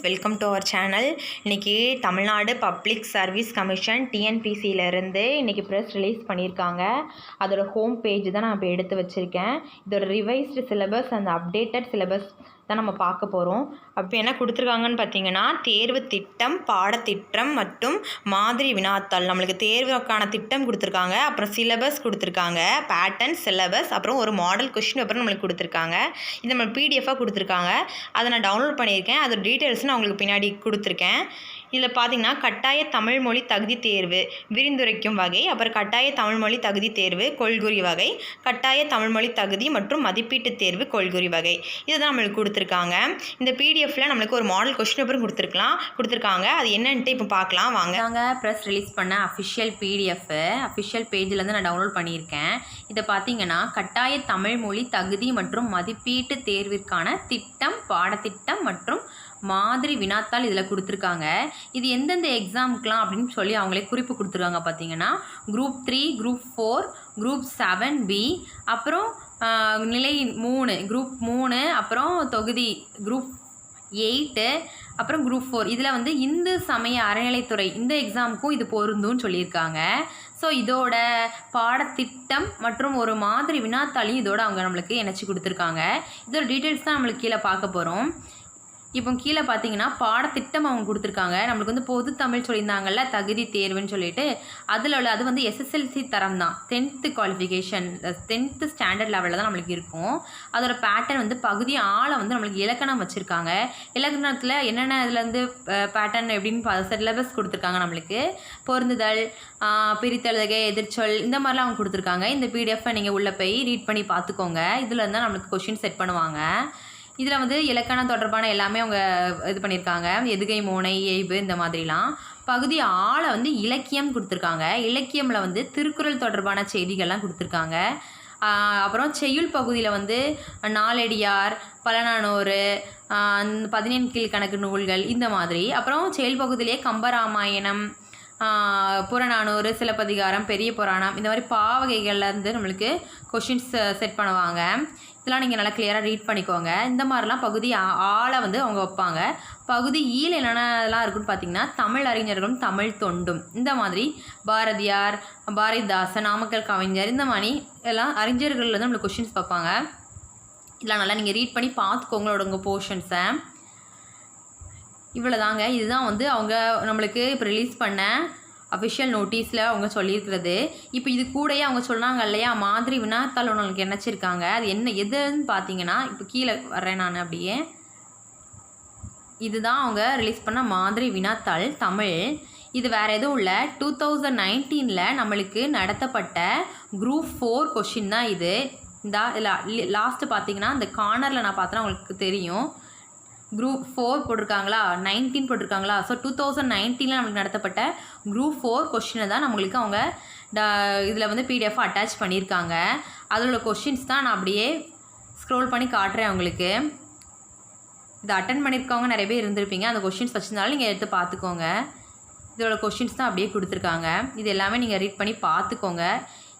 Welcome to our channel. இன்றைக்கி Tamil Nadu public service commission டிஎன்பிசியிலேருந்து இன்றைக்கி ப்ரெஸ் ரிலீஸ் பண்ணியிருக்காங்க. அதோட ஹோம் பேஜ் தான் நான் இப்போ எடுத்து வச்சுருக்கேன். இதோட ரிவைஸ்டு சிலபஸ் அந்த அப்டேட்டட் சிலபஸ் தான் நம்ம பார்க்க போகிறோம். அப்போ என்ன கொடுத்துருக்காங்கன்னு பார்த்தீங்கன்னா, தேர்வு திட்டம், பாடத்திட்டம் மற்றும் மாதிரி வினாத்தாள். நம்மளுக்கு தேர்வுக்கான திட்டம் கொடுத்துருக்காங்க, அப்புறம் சிலபஸ் கொடுத்துருக்காங்க, பேட்டர்ன், சிலபஸ், அப்புறம் ஒரு மாடல் கொஸ்டின் பேப்பர் நம்மளுக்கு கொடுத்துருக்காங்க. இது நம்ம பிடிஎஃபாக கொடுத்துருக்காங்க. அதை நான் டவுன்லோட் பண்ணியிருக்கேன். அதோட டீட்டெயில்ஸ் நான் உங்களுக்கு பின்னாடி கொடுத்துருக்கேன். இதில் பார்த்தீங்கன்னா கட்டாய தமிழ்மொழி தகுதி தேர்வு விரிந்துரைக்கும் வகை, அப்புறம் கட்டாய தமிழ்மொழி தகுதி தேர்வு கொள்குறி வகை, கட்டாய தமிழ்மொழி தகுதி மற்றும் மதிப்பீட்டு தேர்வு கொள்குறி வகை, இதுதான் நம்மளுக்கு கொடுத்துருக்காங்க. இந்த பிடிஎஃப்பில் நம்மளுக்கு ஒரு மாடல் கொஸ்டின் பேப்பரும் கொடுத்துருக்காங்க. அது என்னன்ட்டு இப்போ பார்க்கலாம் வாங்க. நாங்கள் ப்ரெஸ் ரிலீஸ் பண்ண அஃபிஷியல் பிடிஎஃப் அஃபிஷியல் பேஜ்லேருந்து நான் டவுன்லோட் பண்ணியிருக்கேன். இதை பார்த்தீங்கன்னா கட்டாய தமிழ்மொழி தகுதி மற்றும் மதிப்பீட்டு தேர்விற்கான திட்டம், பாடத்திட்டம் மற்றும் மாதிரி வினாத்தாள் இதில் கொடுத்துருக்காங்க. இது எந்தெந்த எக்ஸாமுக்கெலாம் அப்படின்னு சொல்லி அவங்களே குறிப்பு கொடுத்துருக்காங்க. பார்த்தீங்கன்னா குரூப் 3, குரூப் 4, குரூப் 7B, அப்புறம் நிலை 3 குரூப் 3, அப்புறம் தொகுதி குரூப் 8, அப்புறம் குரூப் 4. இதில் வந்து இந்து சமய அறநிலைத்துறை இந்த எக்ஸாமுக்கும் இது பொருந்தும்னு சொல்லியிருக்காங்க. ஸோ இதோட பாடத்திட்டம் மற்றும் ஒரு மாதிரி வினாத்தாளையும் இதோட அவங்க நம்மளுக்கு இணைச்சி கொடுத்துருக்காங்க. இதோட டீட்டெயில்ஸ் தான் நம்மளுக்கு கீழே பார்க்க போகிறோம். இப்போ கீழே பார்த்தீங்கன்னா பாடத்திட்டம் அவங்க கொடுத்துருக்காங்க. நம்மளுக்கு வந்து பொது தமிழ் சொல்லியிருந்தாங்கல்ல தகுதி தேர்வுன்னு சொல்லிட்டு, அதில் உள்ள அது வந்து எஸ்எஸ்எல்சி தரம் தான், 10th குவாலிஃபிகேஷன் 10th ஸ்டாண்டர்ட் லெவலில் தான் நம்மளுக்கு இருக்கும். அதோட பேட்டர்ன் வந்து பகுதி ஆளை வந்து நம்மளுக்கு இலக்கணம் வச்சுருக்காங்க. இலக்கணத்தில் என்னென்ன இதுலேருந்து பேட்டர்ன் எப்படின்னு சிலபஸ் கொடுத்துருக்காங்க. நம்மளுக்கு பொருந்துதல், பிரித்தெழுதுகை, எதிர்ச்சொல், இந்த மாதிரிலாம் அவங்க கொடுத்துருக்காங்க. இந்த பிடிஎஃப்பை நீங்கள் உள்ளே போய் ரீட் பண்ணி பார்த்துக்கோங்க. இதில் இருந்தால் நம்மளுக்கு கொஷின் செட் பண்ணுவாங்க. இதில் வந்து இலக்கணம் தொடர்பான எல்லாமே அவங்க இது பண்ணியிருக்காங்க. எதுகை, மோனை, ஏய்பு, இந்த மாதிரிலாம். பகுதி ஆளை வந்து இலக்கியம் கொடுத்துருக்காங்க. இலக்கியமில் வந்து திருக்குறள் தொடர்பான செய்திகள்லாம் கொடுத்துருக்காங்க. அப்புறம் செய்யுள் பகுதியில் வந்து நாலடியார், பலநானூறு, 17 கீழ்கணக்கு நூல்கள், இந்த மாதிரி. அப்புறம் செயல் பகுதியிலே கம்பராமாயணம், புறநானூறு, சிலப்பதிகாரம், பெரிய புராணம், இந்த மாதிரி பாவகைகள்லேருந்து நம்மளுக்கு கொஷின்ஸ் செட் பண்ணுவாங்க. இதெல்லாம் நீங்கள் நல்லா கிளியராக ரீட் பண்ணிக்கோங்க. இந்த மாதிரிலாம் பகுதி ஆளை வந்து அவங்க வைப்பாங்க. பகுதி ஈல என்னென்னலாம் இருக்குன்னு பார்த்தீங்கன்னா, தமிழ் அறிஞர்களும் தமிழ் தொண்டும், இந்த மாதிரி பாரதியார், பாரதிதாசன், நாமக்கல் கவிஞர், இந்த மாதிரி எல்லாம் அறிஞர்கள் வந்து நம்மளுக்கு கொஷின்ஸ் பார்ப்பாங்க. இதெல்லாம் நல்லா நீங்கள் ரீட் பண்ணி பார்த்துக்கோங்களோட உங்கள் போர்ஷன்ஸை. இவ்வளோ தாங்க. இதுதான் வந்து அவங்க நம்மளுக்கு இப்போ ரிலீஸ் பண்ண அஃபிஷியல் நோட்டீஸில் அவங்க சொல்லியிருக்கிறது. இப்போ இது கூடயே அவங்க சொன்னாங்க இல்லையா, மாதிரி வினாத்தாள் உங்களுக்கு நினச்சிருக்காங்க. அது எதுன்னு பார்த்தீங்கன்னா, இப்போ கீழே வர்றேன் நான் அப்படியே. இதுதான் அவங்க ரிலீஸ் பண்ண மாதிரி வினாத்தாள் தமிழ். இது வேறு எதுவும் இல்லை, 2019 நம்மளுக்கு நடத்தப்பட்ட குரூப் 4 கொஷின் தான் இது. இந்த லாஸ்ட்டு பார்த்தீங்கன்னா இந்த கார்னரில் நான் பார்த்தேன்னா உங்களுக்கு தெரியும், குரூப் 4 போட்டிருக்காங்களா, 19 போட்டிருக்காங்களா. ஸோ 2019 நம்மளுக்கு நடத்தப்பட்ட குரூப் 4 கொஷினை தான் நம்மளுக்கு அவங்க இதில் வந்து பிடிஎஃப் அட்டாச் பண்ணியிருக்காங்க. அதோட கொஷின்ஸ் தான் நான் அப்படியே ஸ்க்ரோல் பண்ணி காட்டுறேன் உங்களுக்கு. இதை அட்டன் பண்ணியிருக்கவங்க நிறைய பேர் இருந்திருப்பீங்க. அந்த கொஷின்ஸ் வச்சுருந்தாலும் நீங்கள் எடுத்து பார்த்துக்கோங்க. இதோட கொஷின்ஸ் தான் அப்படியே கொடுத்துருக்காங்க. இது எல்லாமே நீங்கள் ரீட் பண்ணி பார்த்துக்கோங்க.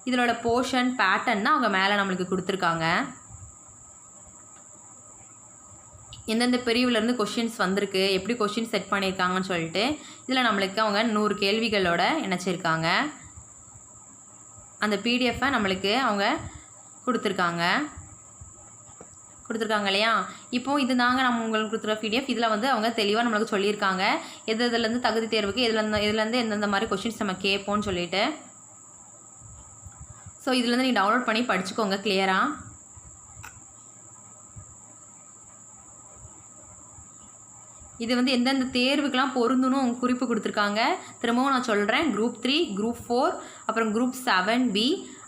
இதோட போர்ஷன் பேட்டர்ன் தான் அவங்க மேலே நம்மளுக்கு கொடுத்துருக்காங்க. எந்தெந்த பிரிவுலேருந்து கொஷின்ஸ் வந்திருக்கு, எப்படி கொஷின் செட் பண்ணியிருக்காங்கன்னு சொல்லிட்டு இதில் நம்மளுக்கு அவங்க 100 கேள்விகளோட இணைச்சிருக்காங்க. அந்த பிடிஎஃப்பை நம்மளுக்கு அவங்க கொடுத்துருக்காங்க இல்லையா. இப்போது இது தாங்க நம்ம உங்களுக்கு கொடுத்துருக்க பிடிஎஃப். இதில் வந்து அவங்க தெளிவாக நம்மளுக்கு சொல்லியிருக்காங்க எதுலேருந்து தகுதி தேர்வுக்கு இதுலேருந்து எந்தெந்த மாதிரி கொஷின்ஸ் நம்ம கேட்போம்னு சொல்லிட்டு. ஸோ இதுலேருந்து நீங்கள் டவுன்லோட் பண்ணி படிச்சுக்கோங்க கிளியராக. இது வந்து எந்தெந்த தேர்வுக்கெலாம் பொருந்தணும் அவங்க குறிப்பு கொடுத்துருக்காங்க. திரும்பவும் நான் சொல்கிறேன், குரூப் 3, குரூப் 4, அப்புறம் குரூப் 7B,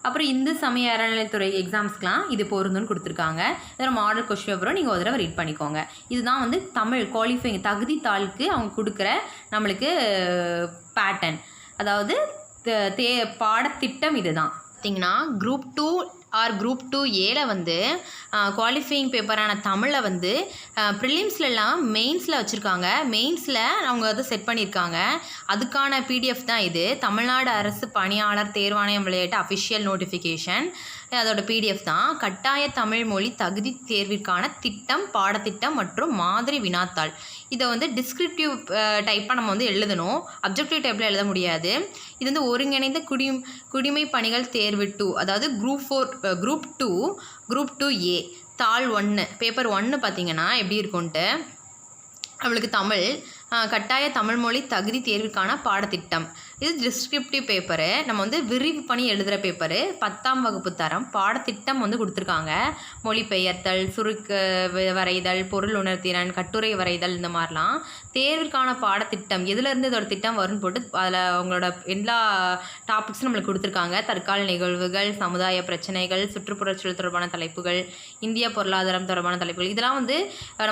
அப்புறம் இந்து சமய அறநிலைத்துறை எக்ஸாம்ஸ்க்கெலாம் இது பொருந்துன்னு கொடுத்துருக்காங்க. இதில் மாடல் கொஸ்டின் பேப்பரும் நீங்கள் ஒரு தடவை ரீட் பண்ணிக்கோங்க. இதுதான் வந்து தமிழ் குவாலிஃபைங் தகுதி தாளுக்கு அவங்க கொடுக்குற நம்மளுக்கு பேட்டர்ன், அதாவது பாடத்திட்டம். இதுதான் பார்த்தீங்கன்னா குரூப் 2 ஆர் குரூப் 2A வந்து குவாலிஃபையிங் பேப்பரான தமிழை வந்து ப்ரிலிம்ஸ்லாம் மெயின்ஸில் வச்சுருக்காங்க. மெயின்ஸில் அவங்க அதை செட் பண்ணியிருக்காங்க. அதுக்கான பிடிஎஃப் தான் இது. தமிழ்நாடு அரசு பணியாளர் தேர்வாணையம் வெளியிட்ட அஃபிஷியல் நோட்டிஃபிகேஷன். அதோட பிடிஎஃப் தான். கட்டாய தமிழ் மொழி தகுதி தேர்விற்கான திட்டம், பாடத்திட்டம் மற்றும் மாதிரி வினாத்தாள். இதை வந்து டிஸ்கிரிப்டிவ் டைப்பாக நம்ம வந்து எழுதணும், அப்ஜெக்டிவ் டைப்பில் எழுத முடியாது. இது வந்து ஒருங்கிணைந்த குடிமை பணிகள் தேர்வு 2, அதாவது குரூப் 2A தாள் 1 பேப்பர் 1 பார்த்திங்கன்னா எப்படி இருக்கும்ன்ட்டு, அவளுக்கு தமிழ் கட்டாய தமிழ் மொழி தகுதி தேர்வுக்கான பாடத்திட்டம். இது டிஸ்கிரிப்டிவ் பேப்பரு, நம்ம வந்து விரிவு பண்ணி எழுதுகிற பேப்பரு. 10ஆம் வகுப்பு தரம் பாடத்திட்டம் வந்து கொடுத்துருக்காங்க. மொழிபெயர்த்தல், சுருக்க வரைதல், பொருள் உணர்திறன், கட்டுரை வரைதல், இந்த மாதிரிலாம். தேர்விற்கான பாடத்திட்டம் எதுலேருந்து இதோட திட்டம் வரும்னு போட்டு அதில் அவங்களோட எல்லா டாபிக்ஸும் நம்மளுக்கு கொடுத்துருக்காங்க. தற்கால நிகழ்வுகள், சமுதாய பிரச்சனைகள், சுற்றுப்புறச்சூழல் தொடர்பான தலைப்புகள், இந்திய பொருளாதாரம் தொடர்பான தலைப்புகள். இதெல்லாம் வந்து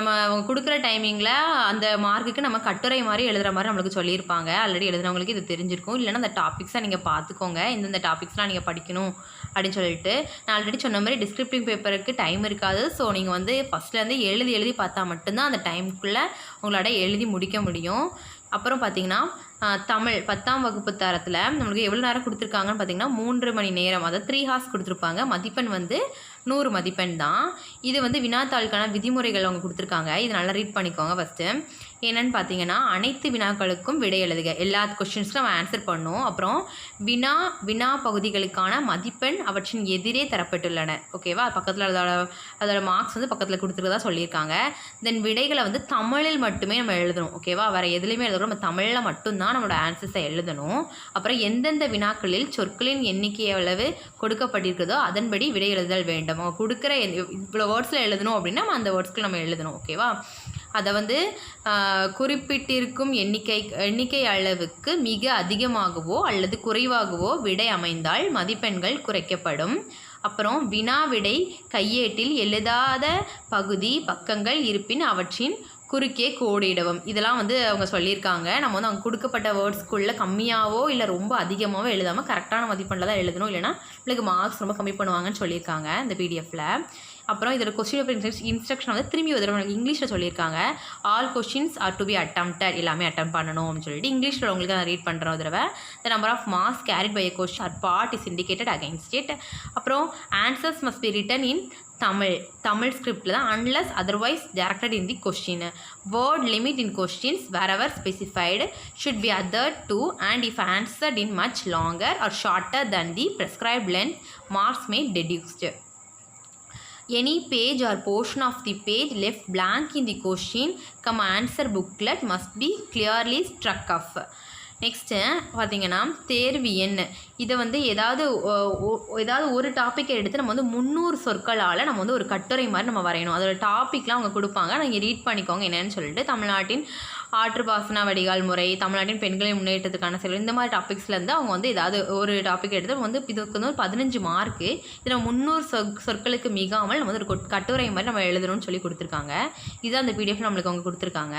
நம்ம அவங்க கொடுக்குற டைமிங்கில் அந்த மார்க்குக்கு நம்ம கட்டுரை மாதிரி எழுதுகிற மாதிரி நம்மளுக்கு சொல்லியிருப்பாங்க. ஆல்ரெடி எழுதுனவங்களுக்கு இது தெரிஞ்சிருக்கும். இல்லைன்னா அந்த டாபிக்ஸை நீங்கள் பார்த்துக்கோங்க, இந்தந்த டாபிக்ஸ்லாம் நீங்கள் படிக்கணும் அப்படின்னு சொல்லிட்டு. நான் ஆல்ரெடி சொன்ன மாதிரி டிஸ்கிரிப்டிவ் பேப்பருக்கு டைம் இருக்காது. ஸோ நீங்கள் வந்து ஃபஸ்ட்லேருந்து எழுதி பார்த்தா மட்டும்தான் அந்த டைமுக்குள்ளே உங்களோட எழுதி முடிக்க முடியும். அப்புறம் பார்த்திங்கன்னா தமிழ் 10ஆம் வகுப்பு தரத்தில் நம்மளுக்கு எவ்வளோ நேரம் கொடுத்துருக்காங்கன்னு பார்த்திங்கன்னா 3 மணி நேரம், அதாவது 3 ஹார்ஸ் கொடுத்துருப்பாங்க. மதிப்பெண் வந்து 100 மதிப்பெண் தான். இது வந்து வினாத்தாளுக்கான விதிமுறைகள் அவங்க கொடுத்துருக்காங்க. இது நல்லா ரீட் பண்ணிக்கோங்க ஃபஸ்ட்டு. என்னென்னு பார்த்தீங்கன்னா, அனைத்து வினாக்களுக்கும் விடை எழுதுக, எல்லா கொஷின்ஸ்க்கும் நம்ம ஆன்சர் பண்ணணும். அப்புறம் வினா பகுதிகளுக்கான மதிப்பெண் அவற்றின் எதிரே தரப்பட்டுள்ளன. ஓகேவா, பக்கத்தில் அதோட மார்க்ஸ் வந்து பக்கத்தில் கொடுத்துருக்கதா சொல்லியிருக்காங்க. தென் விடைகளை வந்து தமிழில் மட்டுமே நம்ம எழுதணும். ஓகேவா, வேறு எதுலேயுமே எழுதணும், நம்ம தமிழில் மட்டும்தான் நம்மளோட ஆன்சர்ஸை எழுதணும். அப்புறம் எந்தெந்த வினாக்களில் சொற்களின் எண்ணிக்கை எவ்வளவு கொடுக்கப்பட்டிருக்கிறதோ அதன்படி விடை எழுதுதல் வேண்டும். அவங்க கொடுக்குற இவ்வளோ வேர்ட்ஸில் எழுதணும் அப்படின்னா நம்ம அந்த வேர்ட்ஸ்க்கு நம்ம எழுதணும். ஓகேவா, அதை வந்து குறிப்பிட்டிருக்கும் எண்ணிக்கை அளவுக்கு மிக அதிகமாகவோ அல்லது குறைவாகவோ விடை அமைந்தால் மதிப்பெண்கள் குறைக்கப்படும். அப்புறம் வினா விடை கையேட்டில் எழுதாத பக்கங்கள் இருப்பின் அவற்றின் குறுக்கே கோடிடவும். இதெல்லாம் வந்து அவங்க சொல்லியிருக்காங்க. நம்ம வந்து அவங்க கொடுக்கப்பட்ட வேர்ட்ஸ்குள்ளே கம்மியாகவோ இல்லை ரொம்ப அதிகமாகவோ எழுதாமல் கரெக்டான மதிப்பெண்ணில் தான் எழுதணும், இல்லைனா உங்களுக்கு மார்க்ஸ் ரொம்ப கம்மி பண்ணுவாங்கன்னு சொல்லியிருக்காங்க இந்த பிடிஎஃப்பில். அப்புறம் இதோட கொஸ்டின் பேப்பர் இன்ஸ்ட்ரக்ஷன் வந்து திரும்பி ஒரு தடவை இங்கிலீஷில் சொல்லியிருக்காங்க. All questions are to be attempted, எல்லாமே அட்டம் பண்ணணும் அப்படின்னு சொல்லிட்டு இங்கிலீஷில் உங்களுக்கு நான் ரீட் பண்ணுறேன் ஒரு தடவை. The number of marks carried by a question or part is indicated against it. அப்புறம் answers must be written in Tamil ஸ்கிரிப்டில் தான் unless otherwise directed in the question. Word limit in questions wherever specified should be adhered to, and if answered in much longer or shorter than the prescribed length, marks may be deduced. Any page or portion of the page left blank in the question, answer booklet must be clearly struck off. Next பார்த்திங்கன்னா தேர்வு எண். இதை வந்து ஏதாவது ஒரு டாப்பிக்கை எடுத்து நம்ம வந்து 300 சொற்களால் நம்ம வந்து ஒரு கட்டுரை மாதிரி நம்ம வரையணும். அதோட டாப்பிக்லாம் அவங்க கொடுப்பாங்க, நீங்கள் ரீட் பண்ணிக்கோங்க என்னென்னு சொல்லிட்டு. தமிழ்நாட்டின் ஆற்றுப்பாசன வடிகால் முறை, தமிழ்நாட்டின் பெண்களின் முன்னேற்றத்துக்கான செயல், இந்த மாதிரி டாபிக்ஸ்லேருந்து அவங்க வந்து ஏதாவது ஒரு டாபிக் எடுத்து வந்து இதுக்கு வந்து 15 மார்க்கு. இதில் 300 சொற்களுக்கு மிகாமல் நம்ம வந்து ஒரு கட்டுரை மாதிரி நம்ம எழுதணும்னு சொல்லி கொடுத்துருக்காங்க. இதுதான் அந்த பிடிஎஃப் நம்மளுக்கு அவங்க கொடுத்துருக்காங்க.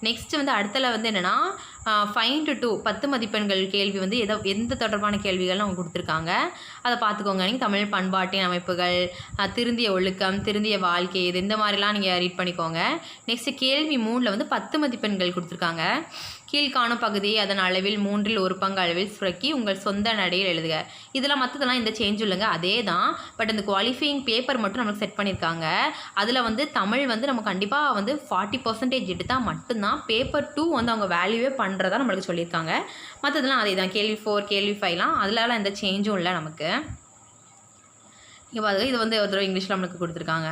நெக்ஸ்ட்டு வந்து அடுத்தல வந்து என்னென்னா 5 to 2 10 மதிப்பெண்கள் கேள்வி வந்து எந்த தொடர்பான கேள்விகள்னு அவங்க கொடுத்துருக்காங்க. அதை பார்த்துக்கோங்க. நீங்கள் தமிழ் பண்பாட்டின் அமைப்புகள், திருந்திய ஒழுக்கம், திருந்திய வாழ்க்கை, இது இந்த மாதிரிலாம் நீங்கள் ரீட் பண்ணிக்கோங்க. நெக்ஸ்ட்டு கேள்வி 3ல் வந்து 10 மதிப்பெண்கள் கொடுத்துருக்காங்க. கீழ்காணும் பகுதியை அதன் அளவில் 1/3 பங்கு அளவில் சுருக்கி உங்கள் சொந்த நடையில் எழுதுக. இதெல்லாம் மற்றதெல்லாம் எந்த சேஞ்சும் இல்லைங்க, அதே தான். பட் அந்த குவாலிஃபையிங் பேப்பர் மட்டும் நம்மளுக்கு செட் பண்ணியிருக்காங்க. அதில் வந்து தமிழ் வந்து நம்ம கண்டிப்பாக வந்து 40% எடுத்தால் மட்டும்தான் பேப்பர் 2 வந்து அவங்க வேல்யூவே பண்ணுறதா நம்மளுக்கு சொல்லியிருக்காங்க. மற்றதெல்லாம் அதே தான். கேள்வி 4 கேள்வி 5லாம் அதிலலாம் எந்த சேஞ்சும் இல்லை நமக்கு. இங்கே பாருங்க, இது வந்து ஒரு தடவை இங்கிலீஷில் நம்மளுக்கு கொடுத்துருக்காங்க.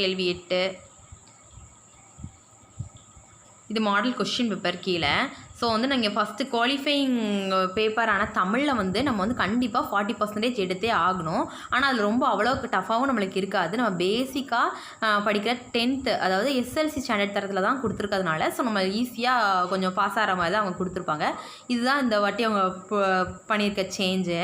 கேள்வி 8 இது மாடல் கொஸ்டின் பேப்பர் கீழே. ஸோ வந்து நீங்கள் ஃபஸ்ட்டு குவாலிஃபையிங் பேப்பரான தமிழில் வந்து நம்ம வந்து கண்டிப்பாக 40% எடுத்தே ஆகணும். ஆனால் அது ரொம்ப அவ்வளோக்கு டஃபாகவும் நம்மளுக்கு இருக்காது. நம்ம பேசிக்காக படிக்கிற 10th அதாவது எஸ்எல்சி ஸ்டாண்டர்ட் தரத்தில் தான் கொடுத்துருக்கிறதுனால ஸோ நம்ம ஈஸியாக கொஞ்சம் பாஸ் ஆகிற மாதிரி தான் அவங்க கொடுத்துருப்பாங்க. இதுதான் இந்த வாட்டி அவங்க பண்ணியிருக்க சேஞ்சு.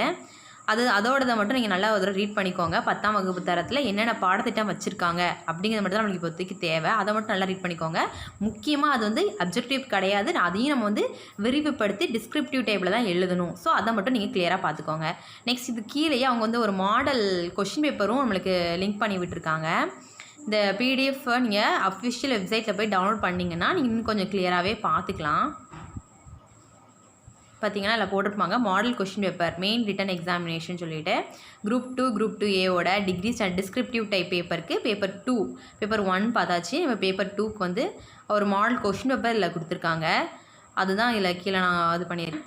அதோடதை மட்டும் நீங்கள் நல்லா ஒரு ரீட் பண்ணிக்கோங்க. 10ஆம் வகுப்பு தரத்தில் என்னென்ன பாடத்திட்டம் வச்சுருக்காங்க அப்படிங்கிறது மட்டும் தான் நம்மளுக்கு இப்போதைக்கு தேவை. அதை மட்டும் நல்லா ரீட் பண்ணிக்கோங்க. முக்கியமாக அது வந்து அப்ஜெக்டிவ் கிடையாது, அதையும் நம்ம வந்து விரிவுபடுத்தி டிஸ்கிரிப்டிவ் டேபிளில் தான் எழுதணும். ஸோ அதை மட்டும் நீங்கள் கிளியராக பார்த்துக்கோங்க. நெக்ஸ்ட் இது கீழேயே அவங்க வந்து ஒரு மாடல் கொஷின் பேப்பரும் நம்மளுக்கு லிங்க் பண்ணி விட்டுருக்காங்க. இந்த பிடிஎஃப் நீங்கள் அஃபிஷியல் வெப்சைட்டில் போய் டவுன்லோட் பண்ணிங்கன்னா நீங்கள் இன்னும் கொஞ்சம் கிளியராகவே பார்த்துக்கலாம். பார்த்தீங்கன்னா அதில் போட்டிருப்பாங்க model question paper main return examination சொல்லிட்டு குரூப் 2 ஏவோட டிகிரி டிஸ்கிரிப்டிவ் டைப் பேப்பருக்கு பேப்பர் 1 பார்த்தாச்சு. நம்ம பேப்பர் 2க்கு வந்து ஒரு மாடல் கொஷின் பேப்பர் இதில் கொடுத்துருக்காங்க. அதுதான் இதில் கீழே நான் இது பண்ணியிருக்கேன்.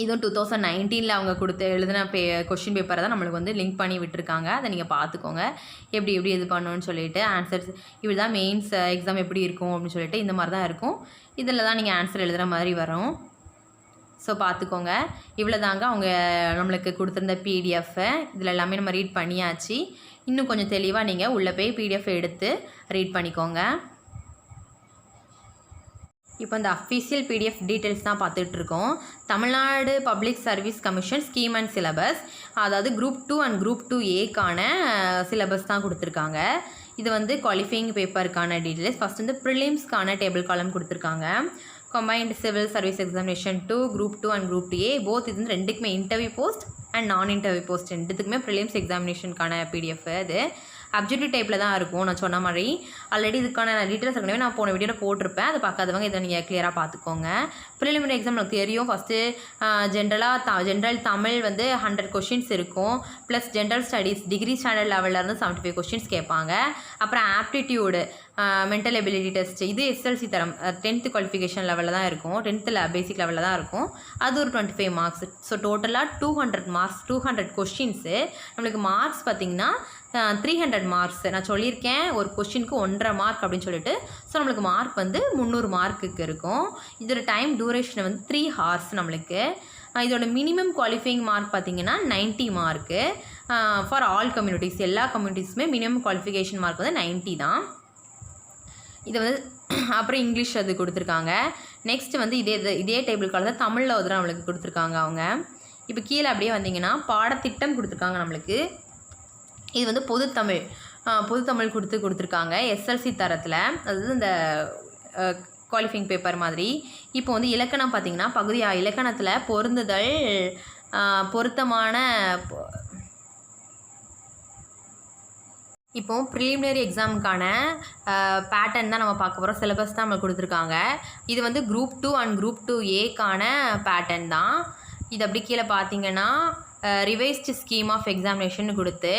இதுவும் 2019 அவங்க எழுதின கொஷின் பேப்பரை தான் நம்மளுக்கு வந்து லிங்க் பண்ணி விட்டுருக்காங்க. அதை நீங்கள் பார்த்துக்கோங்க எப்படி இது பண்ணணும்னு சொல்லிட்டு. ஆன்சர்ஸ் இப்படி தான் மெயின்ஸ் எக்ஸாம் எப்படி இருக்கும் அப்படின்னு சொல்லிட்டு இந்த மாதிரி தான் இருக்கும். இதில் தான் நீங்கள் ஆன்சர் எழுதுகிற மாதிரி வரும். ஸோ பார்த்துக்கோங்க. இவ்வளோ தாங்க அவங்க நம்மளுக்கு கொடுத்துருந்த பிடிஎஃப். இதில் எல்லாமே நம்ம ரீட் பண்ணியாச்சு. இன்னும் கொஞ்சம் தெளிவாக நீங்கள் உள்ளே போய் பிடிஎஃப் எடுத்து ரீட் பண்ணிக்கோங்க. இப்போ இந்த அஃபீஷியல் பிடிஎஃப் டீட்டெயில்ஸ் தான் பார்த்துட்ருக்கோம். Tamil Nadu public service commission scheme and syllabus, அதாவது குரூப் 2 அண்ட் குரூப் 2ஏக்கான சிலபஸ் தான் கொடுத்துருக்காங்க. இது வந்து குவாலிஃபையிங் பேப்பருக்கான டீட்டெயில்ஸ். ஃபஸ்ட் வந்து ப்ரிலிம்ஸ்க்கான டேபிள் காலம் கொடுத்துருக்காங்க. Combined civil service examination 2 group 2 and group 2A both இது வந்து ரெண்டுக்குமே இன்டர்வியூ போஸ்ட் அண்ட் நான் இன்டர்வியூ போஸ்ட் ரெண்டுத்துக்குமே ப்ரிலிம்ஸ் எக்ஸாமினேஷனுக்கான பிடிஎஃப். அது அப்ஜெக்டிவ் டைப்பில் தான் இருக்கும். நான் சொன்ன மாதிரி ஆல்ரெடி இதுக்கான டீட்டெயில்ஸ் ஏற்கனவே நான் போன வீடியோவில் போட்டிருப்பேன். அதை பார்க்காதவங்க இதை நீங்கள் கிளியராக பார்த்துக்கோங்க. ப்ரிலிமினரி எக்ஸாம் எனக்கு தெரியும். ஃபஸ்ட்டு ஜென்ரல் தமிழ் வந்து 100 கொஷின்ஸ் இருக்கும். Plus general studies degree standard லெவலில் 75 கொஷின்ஸ் கேட்பாங்க. அப்புறம் ஆப்டிடியூடு மென்டல் எபிலிட்டி டெஸ்ட், இது எஸ்எல்சி தரம் 10th குவாலிஃபிகேஷன் லெவலில் தான் இருக்கும். 10th பேசிக் லெவலில் தான் இருக்கும். அது ஒரு 25 மார்க்ஸ். ஸோ டோட்டலாக 200 மார்க்ஸ், 200 கொஷின்ஸு. நம்மளுக்கு மார்க்ஸ் பார்த்திங்கன்னா 300 மார்க்ஸ். நான் சொல்லியிருக்கேன் ஒரு கொஷினுக்கு 1.5 மார்க் அப்படின்னு சொல்லிட்டு. ஸோ நம்மளுக்கு மார்க் வந்து 300 மார்க்குக்கு இருக்கும். இதோட டைம் டூரேஷன் வந்து 3 hours நம்மளுக்கு. இதோட மினிமம் குவாலிஃபையிங் மார்க் பார்த்திங்கன்னா 90 மார்க்கு ஃபார் ஆல் கம்யூனிட்டிஸ். எல்லா கம்யூனிட்டிஸுமே மினிமம் குவாலிஃபிகேஷன் மார்க் வந்து 90 தான். இதை வந்து அப்புறம் இங்கிலீஷ் அது கொடுத்துருக்காங்க. நெக்ஸ்ட் வந்து இதே டேபிள் காலத்தில் தமிழில் ஒரு நம்மளுக்கு கொடுத்துருக்காங்க அவங்க. இப்போ கீழே அப்படியே வந்தீங்கன்னா பாடத்திட்டம் கொடுத்துருக்காங்க நம்மளுக்கு. இது வந்து பொதுத்தமிழ் கொடுத்துருக்காங்க எஸ்எல்சி தரத்தில். அதாவது இந்த குவாலிஃபையிங் பேப்பர் மாதிரி. இப்போ வந்து இலக்கணம் பார்த்திங்கன்னா பகுதி இலக்கணத்தில் பொருந்துதல், பொருத்தமான. இப்போது ப்ரிலிமினரி எக்ஸாமுக்கான பேட்டர்ன் தான் நம்ம பார்க்க போகிறோம். சிலபஸ் தான் நம்மளுக்கு கொடுத்துருக்காங்க. இது வந்து குரூப் 2 அண்ட் குரூப் 2ஏக்கான பேட்டர்ன் தான். இது அப்படி கீழே பார்த்தீங்கன்னா ரிவைஸ்டு ஸ்கீம் ஆஃப் எக்ஸாமினேஷன் கொடுத்து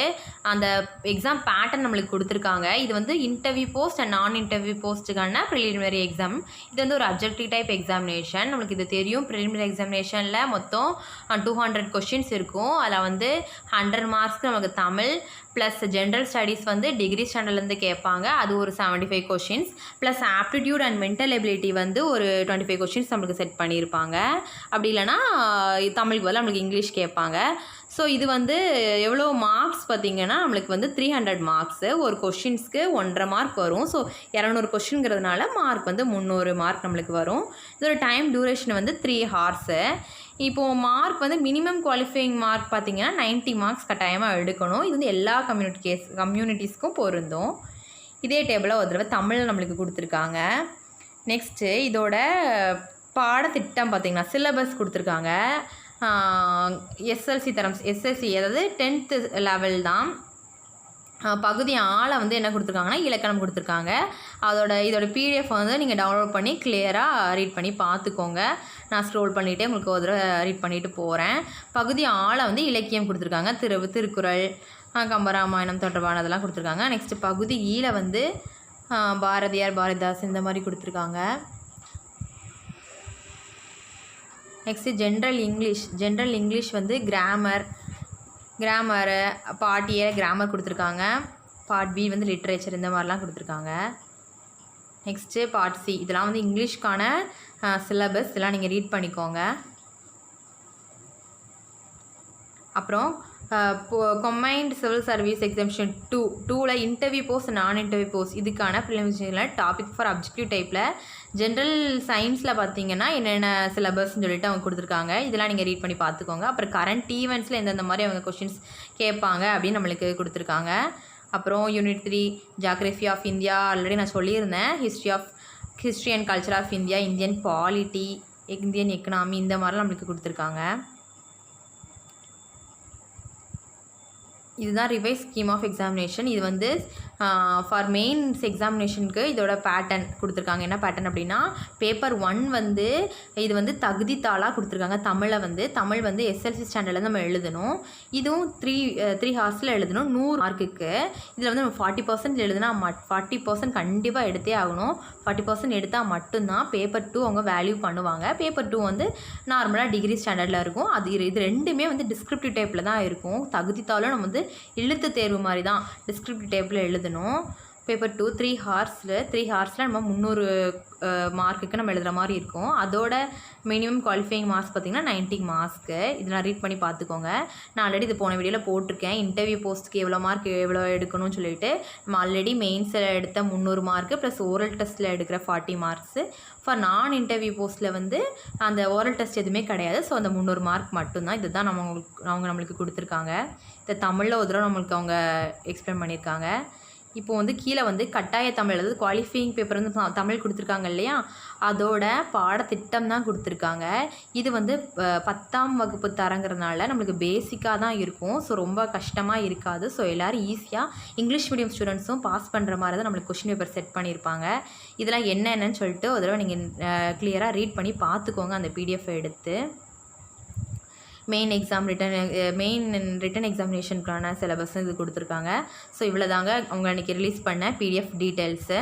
அந்த எக்ஸாம் பேட்டர்ன் நம்மளுக்கு கொடுத்துருக்காங்க. இது வந்து இன்டர்வியூ போஸ்ட் அண்ட் நான் இன்டர்வியூ போஸ்ட்டுக்கான ப்ரிலிமினரி எக்ஸாம். இது வந்து ஒரு அப்ஜெக்டிவ் டைப் எக்ஸாமினேஷன். நம்மளுக்கு இது தெரியும். ப்ரிலிமினரி எக்ஸாமினேஷனில் மொத்தம் 200 கொஷின்ஸ் இருக்கும். அதில் வந்து 100 மார்க்ஸ்க்கு நமக்கு தமிழ் ப்ளஸ் ஜென்ரல் ஸ்டடீஸ் வந்து டிகிரி ஸ்டாண்டர்ட்லேருந்து கேட்பாங்க. அது ஒரு 75 questions plus aptitude and mental ability வந்து ஒரு 25 கொஷின்ஸ் நம்மளுக்கு செட் பண்ணியிருப்பாங்க. அப்படி இல்லைனா தமிழுக்கு பதிலாக நம்மளுக்கு இங்கிலீஷ் கேட்பாங்க. ஸோ இது வந்து எவ்வளோ மார்க்ஸ் பார்த்திங்கன்னா நம்மளுக்கு வந்து 300 மார்க்ஸு. ஒரு கொஷின்ஸ்க்கு 1.5 மார்க் வரும். ஸோ 200 கொஷின்ங்கிறதுனால மார்க் வந்து 300 மார்க் நம்மளுக்கு வரும். இதோட டைம் டியூரேஷன் வந்து 3 hours. இப்போது மார்க் வந்து மினிமம் குவாலிஃபையிங் மார்க் பார்த்திங்கன்னா 90 மார்க்ஸ் கட்டாயமாக எடுக்கணும். இது வந்து எல்லா கம்யூனிட்டிஸ்க்கும் பொருந்தும். இதே டேபிளில் ஒரு தடவை தமிழ் நம்மளுக்கு கொடுத்துருக்காங்க. நெக்ஸ்ட்டு இதோட பாடத்திட்டம் பார்த்திங்கன்னா சிலபஸ் கொடுத்துருக்காங்க. எஸ்எல்சி தரம் எஸ்எல்சி அதாவது 10th லெவல் தான். பகுதி ஆளை வந்து என்ன கொடுத்துருக்காங்கன்னா இலக்கணம் கொடுத்துருக்காங்க. இதோட பிடிஎஃப் வந்து நீங்கள் டவுன்லோட் பண்ணி கிளியராக ரீட் பண்ணி பார்த்துக்கோங்க. நான் ஸ்க்ரோல் பண்ணிவிட்டு உங்களுக்கு ஒரு தடவை ரீட் பண்ணிவிட்டு போகிறேன். பகுதி ஆளை வந்து இலக்கியம் கொடுத்துருக்காங்க. திருக்குறள், கம்பராமாயணம் தொடர்பானதெல்லாம் கொடுத்துருக்காங்க. நெக்ஸ்ட்டு பகுதி ஈழ வந்து பாரதியார், பாரதிதாஸ் இந்த மாதிரி கொடுத்துருக்காங்க. நெக்ஸ்ட்டு ஜென்ரல் இங்கிலீஷ் வந்து கிராமரு பார்ட் ஏ கிராமர் கொடுத்துருக்காங்க. பார்ட் பி வந்து லிட்ரேச்சர் இந்த மாதிரிலாம் கொடுத்துருக்காங்க. நெக்ஸ்ட்டு பார்ட் சி இதெல்லாம் வந்து இங்கிலீஷ்க்கான சிலபஸ். இதெல்லாம் நீங்கள் ரீட் பண்ணிக்கோங்க. அப்புறம் கம்பைன்டு சிவில் சர்வீஸ் எக்ஸாமினேஷன் 2ல் இன்டர்வியூ போஸ்ட் நான் இன்டர்வியூ போஸ்ட் இதுக்கான ப்ரிலிமினரியில் டாபிக் ஃபார் அப்ஜெக்டிவ் டைப்பில் ஜென்ரல் சயின்ஸில் பார்த்தீங்கன்னா என்னென்ன சிலபஸ்ன்னு சொல்லிட்டு அவங்க கொடுத்துருக்காங்க. இதெல்லாம் நீங்கள் ரீட் பண்ணி பார்த்துக்கோங்க. அப்புறம் கரண்ட் ஈவெண்ட்ஸில் எந்தெந்த மாதிரி அவங்க கொஷின்ஸ் கேட்பாங்க அப்படின்னு நம்மளுக்கு கொடுத்துருக்காங்க. அப்புறம் unit 3 geography of India already நான் சொல்லியிருந்தேன். History and culture of India, Indian polity, Indian economy இந்த மாதிரிலாம் நம்மளுக்கு கொடுத்துருக்காங்க. இதுதான் ரிவைஸ் ஸ்கீம் ஆஃப் எக்ஸாமினேஷன். இது வந்து ஃபார் மெயின்ஸ் எக்ஸாமினேஷனுக்கு இதோட பேட்டர்ன் கொடுத்துருக்காங்க. என்ன பேட்டர்ன் அப்படின்னா, பேப்பர் 1 வந்து இது வந்து தகுதித்தாளாக கொடுத்துருக்காங்க. தமிழ் வந்து எஸ்எல்சி ஸ்டாண்டர்டில் நம்ம எழுதணும். இதுவும் 3 ஹார்ஸில் எழுதணும் 100 மார்க்குக்கு. இதில் வந்து நம்ம 40% எழுதுனா 40% கண்டிப்பாக எடுத்தே ஆகணும். 40% எடுத்தால் மட்டும்தான் பேப்பர் 2 அவங்க வேல்யூ பண்ணுவாங்க. பேப்பர் 2 வந்து நார்மலாக டிகிரி ஸ்டாண்டர்டில் இருக்கும். இது ரெண்டுமே வந்து டிஸ்கிரிப்டிவ் டைப்பில் தான் இருக்கும். தகுதித்தாளும் நம்ம வந்து எழுத்து தேர்வு மாதிரி தான் டிஸ்கிரிப்டிவ் டைப்பில் எழுதணும். பேப்பர் 2 3 ஹார்ஸில் நம்ம 300 மார்க்குக்கு நம்ம எழுதுகிற மாதிரி இருக்கும். அதோட மினிமம் குவாலிஃபைங் மார்க்ஸ் பார்த்திங்கன்னா 90 மார்க்ஸ்க்கு. இதெல்லாம் ரீட் பண்ணி பார்த்துக்கோங்க. நான் ஆல்ரெடி இது போன வீடியோவில் போட்டிருக்கேன். இன்டர்வியூ போஸ்ட்டுக்கு எவ்வளோ எடுக்கணும்னு சொல்லிட்டு. நம்ம ஆல்ரெடி மெயின்ஸில் எடுத்த 300 மார்க்கு ப்ளஸ் ஓரல் டெஸ்ட்டில் எடுக்கிற 40 மார்க்ஸு. ஃபார் நான் இன்டர்வியூ போஸ்ட்டில் வந்து அந்த ஓரல் டெஸ்ட் எதுவுமே கிடையாது. ஸோ அந்த 300 மார்க் மட்டும்தான். இது தான் அவங்க நம்மளுக்கு கொடுத்துருக்காங்க. இந்த தமிழில் ஒரு தடவை நம்மளுக்கு அவங்க எக்ஸ்பிளைன் பண்ணியிருக்காங்க. இப்போ வந்து கீழே வந்து கட்டாய தமிழ், அதாவது குவாலிஃபையிங் பேப்பர் வந்து தமிழ் கொடுத்துருக்காங்க இல்லையா, அதோட பாடத்திட்டம் தான் கொடுத்துருக்காங்க. இது வந்து 10ஆம் வகுப்பு தரங்கிறதுனால நம்மளுக்கு பேசிக்காக தான் இருக்கும். ஸோ ரொம்ப கஷ்டமாக இருக்காது. ஸோ எல்லோரும் ஈஸியாக இங்கிலீஷ் மீடியம் ஸ்டூடெண்ட்ஸும் பாஸ் பண்ணுற மாதிரி தான் நம்மளுக்கு கொஷின் பேப்பர் செட் பண்ணியிருப்பாங்க. இதெல்லாம் என்னென்னு சொல்லிட்டு ஒரு தடவை நீங்கள் கிளியராக ரீட் பண்ணி பார்த்துக்கோங்க அந்த பிடிஎஃப் எடுத்து. மெயின் ரிட்டன் எக்ஸாமினேஷனுக்கான சிலபஸும் இது கொடுத்துருக்காங்க. ஸோ இவ்வளோ தாங்க அவங்க அன்றைக்கி ரிலீஸ் பண்ண பிடிஎஃப் டீட்டெயில்ஸு.